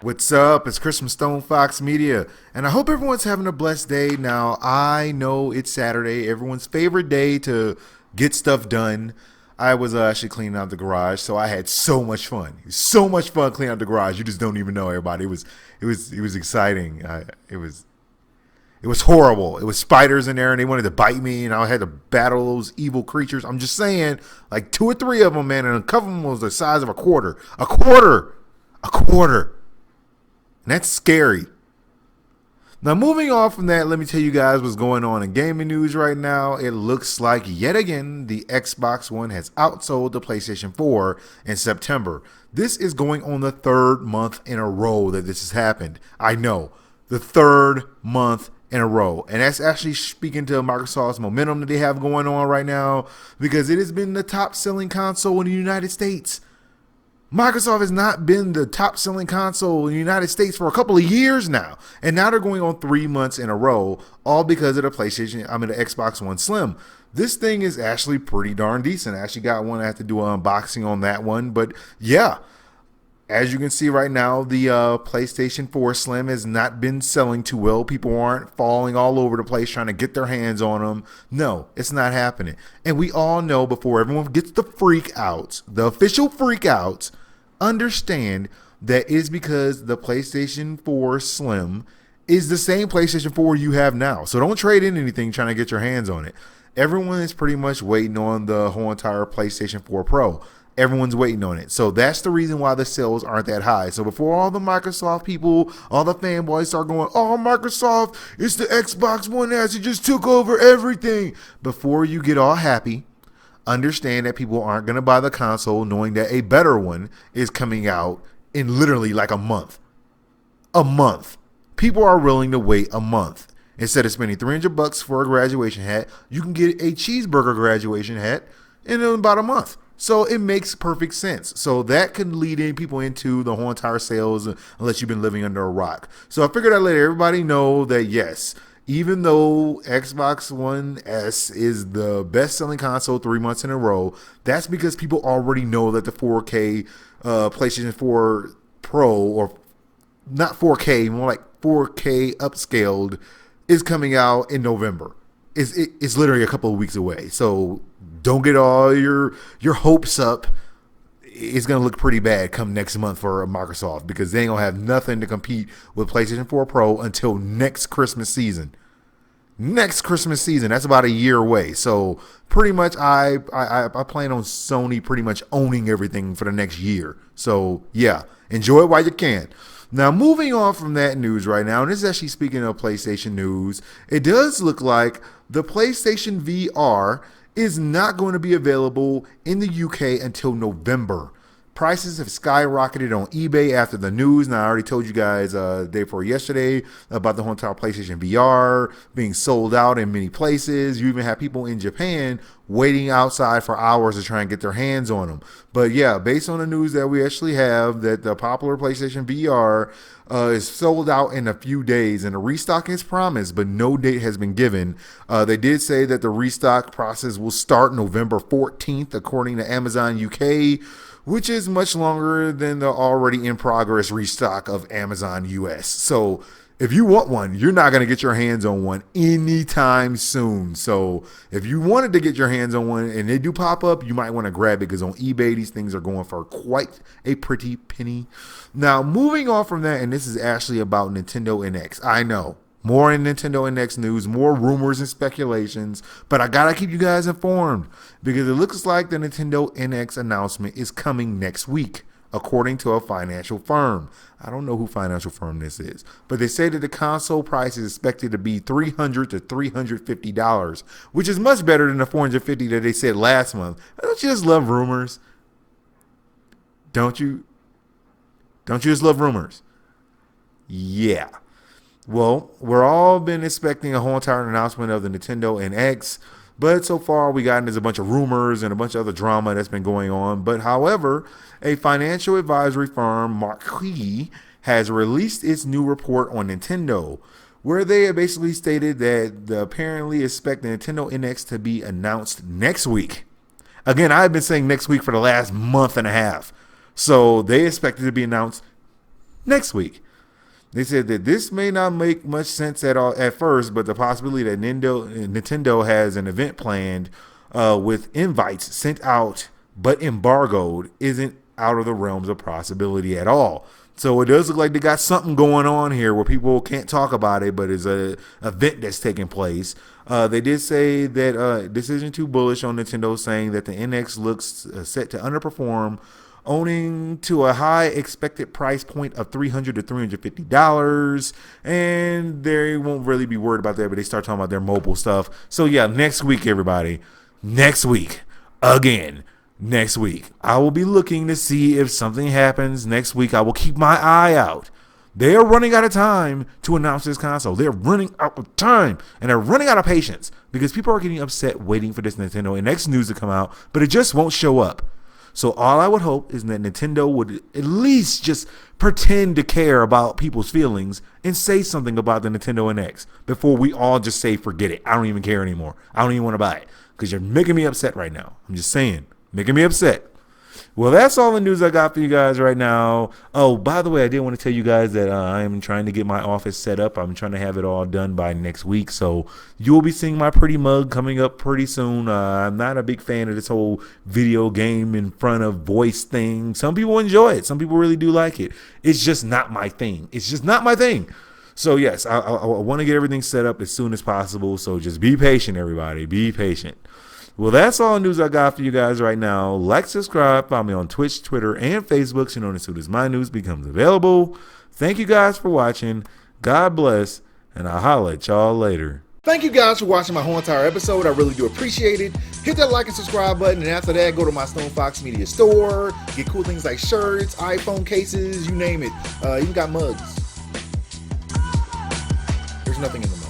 What's up? It's Chris from StonefoxMedia, and I hope everyone's having a blessed day. Now, I know it's Saturday, everyone's favorite day to get stuff done. I was actually cleaning out the garage, so I had so much fun. So much fun cleaning out the garage. You just don't even know, everybody. It was exciting. It was horrible. It was spiders in there, and they wanted to bite me, and I had to battle those evil creatures. I'm just saying, like two or three of them, man, and a couple of them was the size of a quarter. A quarter. A quarter. And that's scary. Now, moving on from that, let me tell you guys what's going on in gaming news right now. It looks like, yet again, the Xbox One has outsold the PlayStation 4 in September. This is going on the third month in a row that this has happened. I know, the third month in a row. And that's actually speaking to Microsoft's momentum that they have going on right now, because it has been the top-selling console in the United States. Microsoft has not been the top-selling console in the United States for a couple of years now, and now they're going on 3 months in a row, all because of the the Xbox One Slim. This thing is actually pretty darn decent. I actually got one. I have to do an unboxing on that one, but yeah, as you can see right now, the PlayStation 4 Slim has not been selling too well. People aren't falling all over the place trying to get their hands on them. No, it's not happening. And we all know, before everyone gets the freak outs, the official freak outs, understand that is because the PlayStation 4 Slim is the same PlayStation 4 you have now. So don't trade in anything trying to get your hands on it. Everyone is pretty much waiting on the whole entire PlayStation 4 Pro. Everyone's waiting on it. So that's the reason why the sales aren't that high. So before all the Microsoft people, all the fanboys start going, oh, Microsoft, it's the Xbox One S, it just took over everything. Before you get all happy, understand that people aren't going to buy the console knowing that a better one is coming out in literally like a month. A month. People are willing to wait a month. Instead of spending $300 for a graduation hat, you can get a cheeseburger graduation hat in about a month. So it makes perfect sense. So that could lead people into the whole entire sales, unless you've been living under a rock. So I figured I'd let everybody know that yes, even though Xbox One S is the best-selling console 3 months in a row, that's because people already know that the 4K PlayStation 4 Pro, or not 4K, more like 4K upscaled, is coming out in November. It's literally a couple of weeks away. So don't get all your hopes up. It's going to look pretty bad come next month for Microsoft, because they ain't going to have nothing to compete with PlayStation 4 Pro until next Christmas season. Next Christmas season. That's about a year away. So pretty much I plan on Sony pretty much owning everything for the next year. So yeah, enjoy it while you can. Now, moving on from that news right now, and this is actually speaking of PlayStation news, it does look like the PlayStation VR is not going to be available in the UK until November. Prices have skyrocketed on eBay after the news. Now, I already told you guys day before yesterday about the whole entire PlayStation VR being sold out in many places. You even have people in Japan waiting outside for hours to try and get their hands on them. But yeah, based on the news that we actually have, that the popular PlayStation VR is sold out in a few days, and a restock is promised, but no date has been given. They did say that the restock process will start November 14th, according to Amazon UK, which is much longer than the already in progress restock of Amazon US. So if you want one, you're not going to get your hands on one anytime soon. So if you wanted to get your hands on one and they do pop up, you might want to grab it, because on eBay, these things are going for quite a pretty penny. Now, moving on from that, and this is actually about Nintendo NX. I know, more in Nintendo NX news, more rumors and speculations, but I gotta keep you guys informed, because it looks like the Nintendo NX announcement is coming next week, according to a financial firm. I don't know who financial firm this is, but they say that the console price is expected to be $300 to $350, which is much better than the $450 that they said last month. Don't you just love rumors? Don't you? Don't you just love rumors? Yeah. Well, we're all been expecting a whole entire announcement of the Nintendo NX, but so far we gotten there's a bunch of rumors and a bunch of other drama that's been going on. But however, a financial advisory firm, Marquis, has released its new report on Nintendo, where they have basically stated that they apparently expect the Nintendo NX to be announced next week. Again, I've been saying next week for the last month and a half. So they expect it to be announced next week. They said that this may not make much sense at all at first, but the possibility that Nintendo has an event planned with invites sent out but embargoed isn't out of the realms of possibility at all. So it does look like they got something going on here where people can't talk about it, but it's a event that's taking place. They did say that this isn't too bullish on Nintendo, saying that the NX looks set to underperform, owning to a high expected price point of $300 to $350, and they won't really be worried about that, but they start talking about their mobile stuff. So yeah, next week, everybody, next week, again, next week, I will be looking to see if something happens next week. I will keep my eye out. They are running out of time to announce this console. They're running out of time, and they're running out of patience because people are getting upset waiting for this Nintendo NX news to come out, but it just won't show up. So all I would hope is that Nintendo would at least just pretend to care about people's feelings and say something about the Nintendo NX before we all just say, forget it. I don't even care anymore. I don't even want to buy it because you're making me upset right now. I'm just saying, making me upset. Well, that's all the news I got for you guys right now. Oh, by the way, I did want to tell you guys that I am trying to get my office set up. I'm trying to have it all done by next week. So you'll be seeing my pretty mug coming up pretty soon. I'm not a big fan of this whole video game in front of voice thing. Some people enjoy it. Some people really do like it. It's just not my thing. It's just not my thing. So yes, I want to get everything set up as soon as possible. So just be patient, everybody. Be patient. Well, that's all the news I got for you guys right now. Like, subscribe, follow me on Twitch, Twitter, and Facebook so you know as soon as my news becomes available. Thank you guys for watching. God bless, and I'll holla at y'all later. Thank you guys for watching my whole entire episode. I really do appreciate it. Hit that like and subscribe button, and after that, go to my StonefoxMedia store. Get cool things like shirts, iPhone cases, you name it. Even got mugs. There's nothing in the mug.